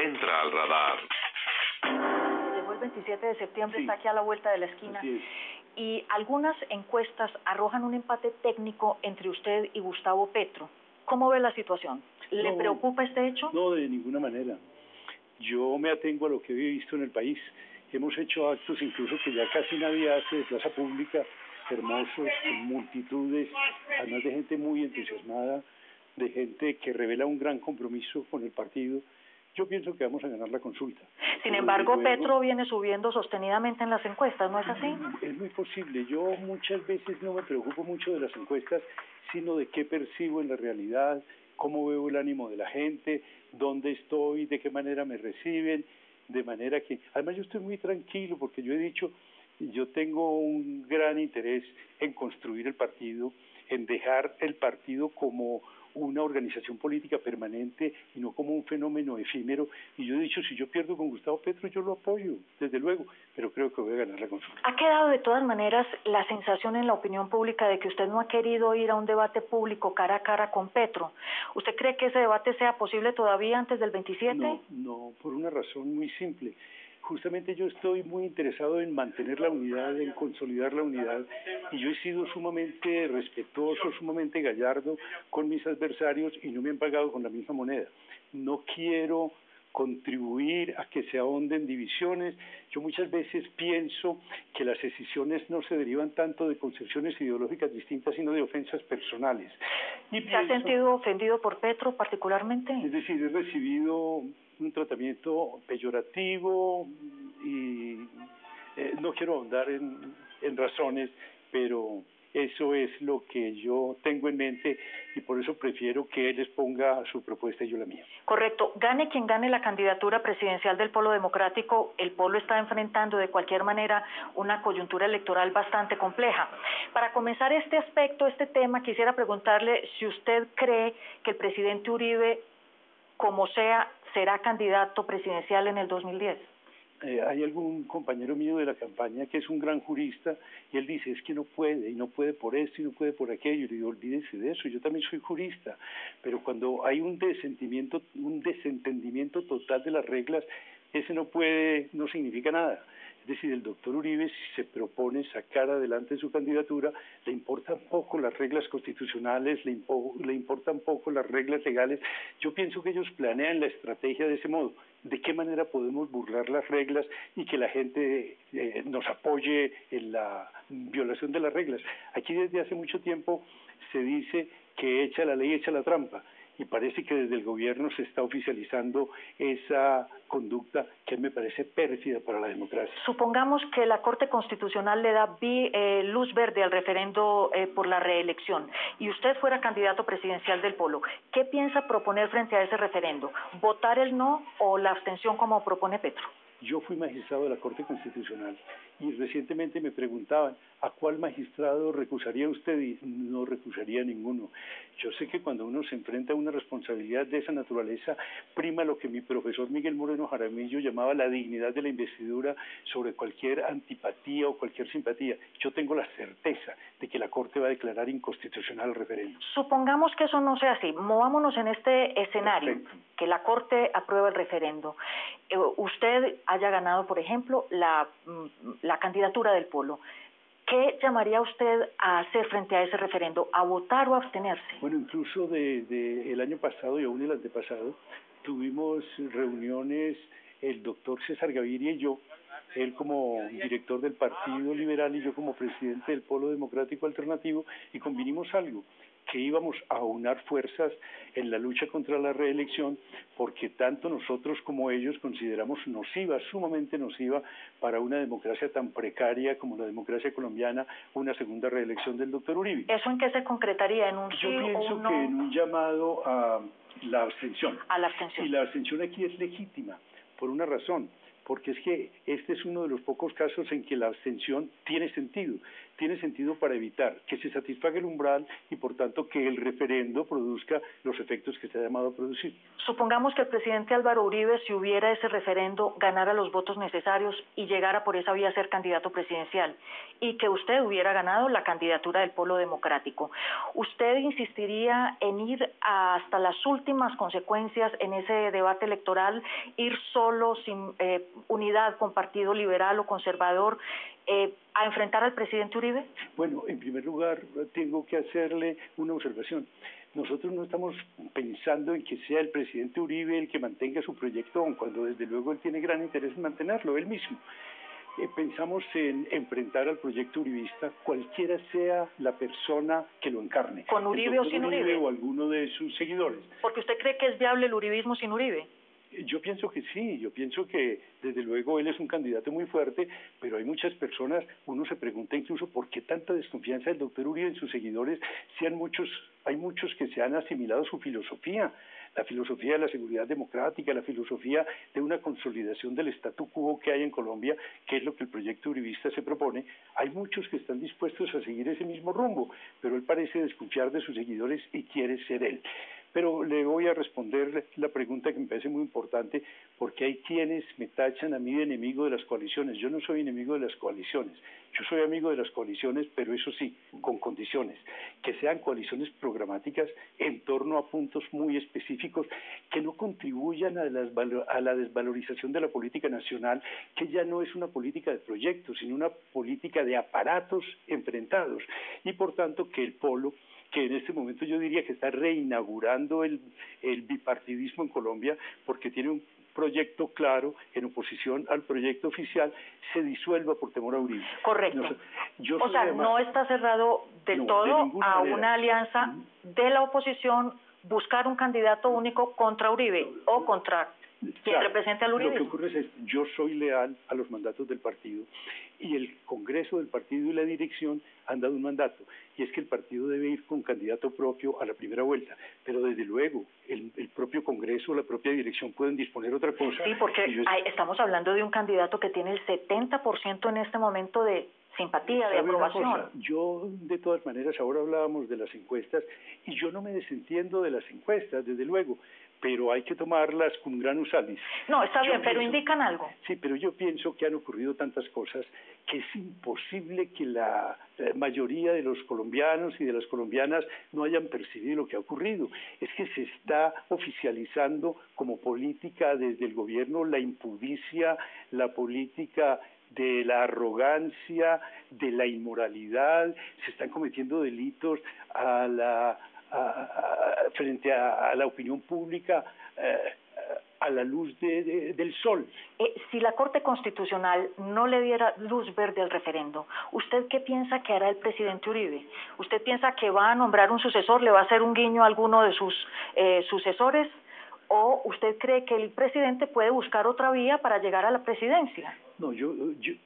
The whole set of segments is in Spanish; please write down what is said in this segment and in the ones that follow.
entra al radar. Llegó el 27 de septiembre, Sí. está aquí a la vuelta de la esquina. Así es. Y algunas encuestas arrojan un empate técnico entre usted y Gustavo Petro. ¿Cómo ve la situación? ¿Le preocupa este hecho? No, de ninguna manera. Yo me atengo a lo que he visto en el país. Hemos hecho actos incluso que ya casi nadie hace de plaza pública, hermosos, con multitudes, además de gente muy entusiasmada, de gente que revela un gran compromiso con el partido. Yo pienso que vamos a ganar la consulta. Sin embargo, Petro viene subiendo sostenidamente en las encuestas, ¿no es así? Es muy posible. Yo muchas veces no me preocupo mucho de las encuestas, sino de qué percibo en la realidad, cómo veo el ánimo de la gente, dónde estoy, de qué manera me reciben, de manera que... Además yo estoy muy tranquilo porque yo he dicho, yo tengo un gran interés en construir el partido, en dejar el partido como una organización política permanente y no como un fenómeno efímero. Y yo he dicho, si yo pierdo con Gustavo Petro, yo lo apoyo, desde luego, pero creo que voy a ganar la consulta. Ha quedado de todas maneras la sensación en la opinión pública de que usted no ha querido ir a un debate público cara a cara con Petro. ¿Usted cree que ese debate sea posible todavía antes del 27? No, por una razón muy simple. Justamente yo estoy muy interesado en mantener la unidad, en consolidar la unidad, y yo he sido sumamente respetuoso, sumamente gallardo con mis adversarios y no me han pagado con la misma moneda. No quiero contribuir a que se ahonden divisiones. Yo muchas veces pienso que las decisiones no se derivan tanto de concepciones ideológicas distintas, sino de ofensas personales. ¿Se ha sentido ofendido por Petro particularmente? Es decir, he recibido un tratamiento peyorativo y no quiero ahondar en razones, pero eso es lo que yo tengo en mente y por eso prefiero que él exponga su propuesta y yo la mía. Correcto. Gane quien gane la candidatura presidencial del Polo Democrático, el Polo está enfrentando de cualquier manera una coyuntura electoral bastante compleja. Para comenzar este aspecto, este tema, quisiera preguntarle si usted cree que el presidente Uribe, como sea, será candidato presidencial en el 2010. Hay algún compañero mío de la campaña que es un gran jurista y él dice, es que no puede, y no puede por esto y no puede por aquello. Y le digo, olvídese de eso, yo también soy jurista, pero cuando hay un desentendimiento total de las reglas, ese no significa nada. Es decir, el doctor Uribe, si se propone sacar adelante su candidatura, le importan poco las reglas constitucionales, le importan poco las reglas legales. Yo pienso que ellos planean la estrategia de ese modo. ¿De qué manera podemos burlar las reglas y que la gente nos apoye en la violación de las reglas? Aquí desde hace mucho tiempo se dice que echa la ley, echa la trampa. Y parece que desde el gobierno se está oficializando esa conducta que me parece pérfida para la democracia. Supongamos que la Corte Constitucional le da luz verde al referendo por la reelección y usted fuera candidato presidencial del Polo. ¿Qué piensa proponer frente a ese referendo? ¿Votar el no o la abstención como propone Petro? Yo fui magistrado de la Corte Constitucional y recientemente me preguntaban ¿a cuál magistrado recusaría usted? Y no recusaría a ninguno. Yo sé que cuando uno se enfrenta a una responsabilidad de esa naturaleza, prima lo que mi profesor Miguel Moreno Jaramillo llamaba la dignidad de la investidura sobre cualquier antipatía o cualquier simpatía. Yo tengo la certeza de que la Corte va a declarar inconstitucional el referendo. Supongamos que eso no sea así. Movámonos en este escenario. Perfecto. Que la Corte aprueba el referendo. Usted haya ganado, por ejemplo, la candidatura del Polo. ¿Qué llamaría usted a hacer frente a ese referendo? ¿A votar o a abstenerse? Bueno, incluso el año pasado y aún el antepasado tuvimos reuniones el doctor César Gaviria y yo, él como director del Partido Liberal y yo como presidente del Polo Democrático Alternativo, y convinimos algo, que íbamos a aunar fuerzas en la lucha contra la reelección, porque tanto nosotros como ellos consideramos nociva, sumamente nociva, para una democracia tan precaria como la democracia colombiana, una segunda reelección del doctor Uribe. ¿Eso en qué se concretaría? ¿En un sí o un no? Yo pienso que en un llamado a la abstención. A la abstención. Y la abstención aquí es legítima, por una razón. porque es que este es uno de los pocos casos en que la abstención tiene sentido para evitar que se satisfaga el umbral y por tanto que el referendo produzca los efectos que se ha llamado a producir. Supongamos que el presidente Álvaro Uribe, si hubiera ese referendo, ganara los votos necesarios y llegara por esa vía a ser candidato presidencial, y que usted hubiera ganado la candidatura del Polo Democrático. ¿Usted insistiría en ir hasta las últimas consecuencias en ese debate electoral, ir solo, sin unidad con Partido Liberal o Conservador, a enfrentar al presidente Uribe? Bueno, en primer lugar, tengo que hacerle una observación. Nosotros no estamos pensando en que sea el presidente Uribe el que mantenga su proyecto, aun cuando desde luego él tiene gran interés en mantenerlo, él mismo. Pensamos en enfrentar al proyecto uribista, cualquiera sea la persona que lo encarne. ¿Con Uribe o sin Uribe? O alguno de sus seguidores. ¿Porque usted cree que es viable el uribismo sin Uribe? Yo pienso que sí, yo pienso que desde luego él es un candidato muy fuerte, pero hay muchas personas, uno se pregunta incluso por qué tanta desconfianza del doctor Uribe en sus seguidores, si hay muchos que se han asimilado su filosofía, la filosofía de la seguridad democrática, la filosofía de una consolidación del statu quo que hay en Colombia, que es lo que el proyecto uribista se propone. Hay muchos que están dispuestos a seguir ese mismo rumbo, pero él parece desconfiar de sus seguidores y quiere ser él. Pero le voy a responder la pregunta que me parece muy importante, porque hay quienes me tachan a mí de enemigo de las coaliciones. Yo no soy enemigo de las coaliciones, yo soy amigo de las coaliciones, pero eso sí, con condiciones, que sean coaliciones programáticas en torno a puntos muy específicos, que no contribuyan a la desvalorización de la política nacional, que ya no es una política de proyectos, sino una política de aparatos enfrentados, y por tanto que el polo, que en este momento yo diría que está reinaugurando el bipartidismo en Colombia, porque tiene un proyecto claro en oposición al proyecto oficial, se disuelva por temor a Uribe. Correcto. O sea, no está cerrado del todo a una alianza de la oposición, buscar un candidato único contra Uribe o contra quien represente al uribismo. Lo que ocurre es esto: yo soy leal a los mandatos del partido y el Congreso del partido y la dirección han dado un mandato, y es que el partido debe ir con candidato propio a la primera vuelta, pero desde luego el propio Congreso, la propia dirección pueden disponer otra cosa. Sí, porque estamos hablando de un candidato que tiene el 70% en este momento de simpatía, de aprobación. Yo, de todas maneras, ahora hablábamos de las encuestas, y yo no me desentiendo de las encuestas, desde luego, pero hay que tomarlas con granus salis. No, está bien, pero indican algo. Sí, pero yo pienso que han ocurrido tantas cosas que es imposible que la mayoría de los colombianos y de las colombianas no hayan percibido lo que ha ocurrido. Es que se está oficializando como política desde el gobierno la impudicia, la política de la arrogancia, de la inmoralidad, se están cometiendo delitos frente a la opinión pública a la luz del sol. Si la Corte Constitucional no le diera luz verde al referendo, ¿usted qué piensa que hará el presidente Uribe? ¿Usted piensa que va a nombrar un sucesor, le va a hacer un guiño a alguno de sus sucesores? ¿O usted cree que el presidente puede buscar otra vía para llegar a la presidencia? No, yo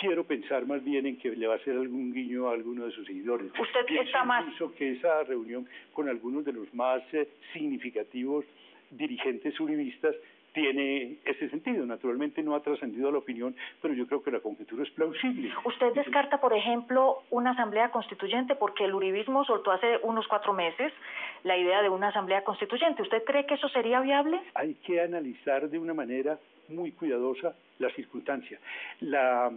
quiero pensar más bien en que le va a hacer algún guiño a alguno de sus seguidores. ¿Usted está más? Pienso que esa reunión con algunos de los más significativos dirigentes uribistas tiene ese sentido. Naturalmente no ha trascendido a la opinión, pero yo creo que la conjetura es plausible. ¿Usted descarta, por ejemplo, una asamblea constituyente? Porque el uribismo soltó hace unos 4 meses la idea de una asamblea constituyente. ¿Usted cree que eso sería viable? Hay que analizar de una manera muy cuidadosa la circunstancia. La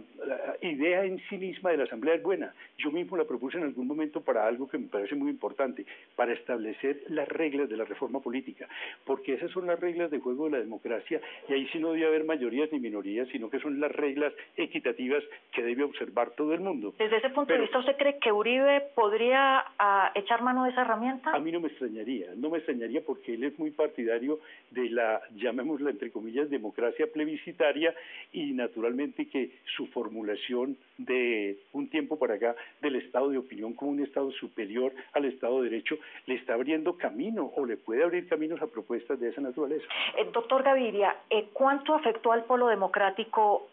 idea en sí misma de la Asamblea es buena. Yo mismo la propuse en algún momento para algo que me parece muy importante, para establecer las reglas de la reforma política, porque esas son las reglas de juego de la democracia, y ahí sí no debe haber mayorías ni minorías, sino que son las reglas equitativas que debe observar todo el mundo. Desde ese punto de vista, ¿usted cree que Uribe podría echar mano de esa herramienta? A mí no me extrañaría porque él es muy partidario de la, llamémosla entre comillas, democracia plebiscitaria, y naturalmente que su formulación de un tiempo para acá del estado de opinión como un estado superior al estado de derecho le está abriendo camino, o le puede abrir caminos a propuestas de esa naturaleza. Doctor Gaviria, ¿cuánto afectó al Polo Democrático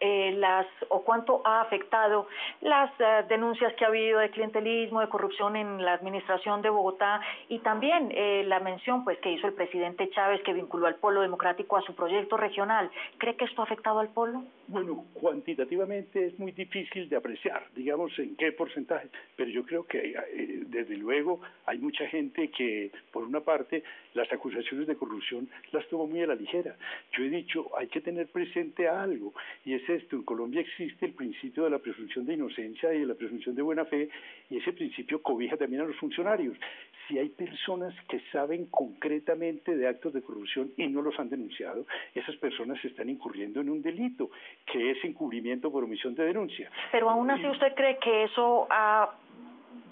cuánto ha afectado las denuncias que ha habido de clientelismo, de corrupción en la administración de Bogotá y también la mención pues que hizo el presidente Chávez que vinculó al Polo Democrático a su proyecto regional? ¿Cree que esto ha afectado al Polo? Bueno, cuantitativamente es muy difícil de apreciar, digamos en qué porcentaje, pero yo creo que desde luego hay mucha gente que, por una parte, las acusaciones de corrupción las tomó muy a la ligera. Yo he dicho, hay que tener presente algo, y es esto: en Colombia existe el principio de la presunción de inocencia y de la presunción de buena fe, y ese principio cobija también a los funcionarios. Si hay personas que saben concretamente de actos de corrupción y no los han denunciado, esas personas están incurriendo en un delito, que es encubrimiento por omisión de denuncia. Pero aún así, ¿usted cree que eso ha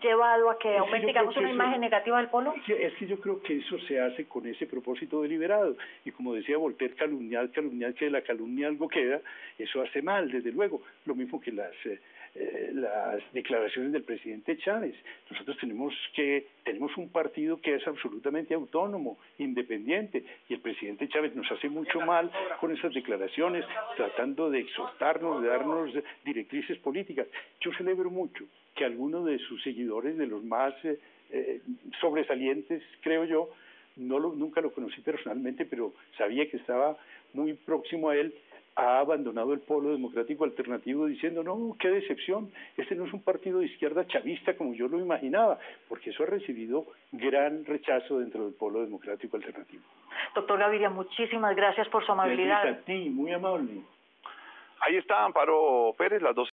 llevado a que aumente, digamos, una imagen negativa del Polo? Es que yo creo que eso se hace con ese propósito deliberado, y como decía Voltaire, calumniar, que de la calumnia algo queda, eso hace mal, desde luego, lo mismo que las declaraciones del presidente Chávez. Nosotros tenemos un partido que es absolutamente autónomo, independiente, y el presidente Chávez nos hace mucho mal con esas declaraciones, tratando de exhortarnos, de darnos directrices políticas. Yo celebro mucho que algunos de sus seguidores, de los más sobresalientes, creo yo, nunca lo conocí personalmente, pero sabía que estaba muy próximo a él, ha abandonado el Polo Democrático Alternativo diciendo, no, qué decepción, este no es un partido de izquierda chavista como yo lo imaginaba, porque eso ha recibido gran rechazo dentro del Polo Democrático Alternativo. Doctor Gaviria, muchísimas gracias por su amabilidad. Gracias a ti, muy amable. Ahí está Amparo Pérez, las dos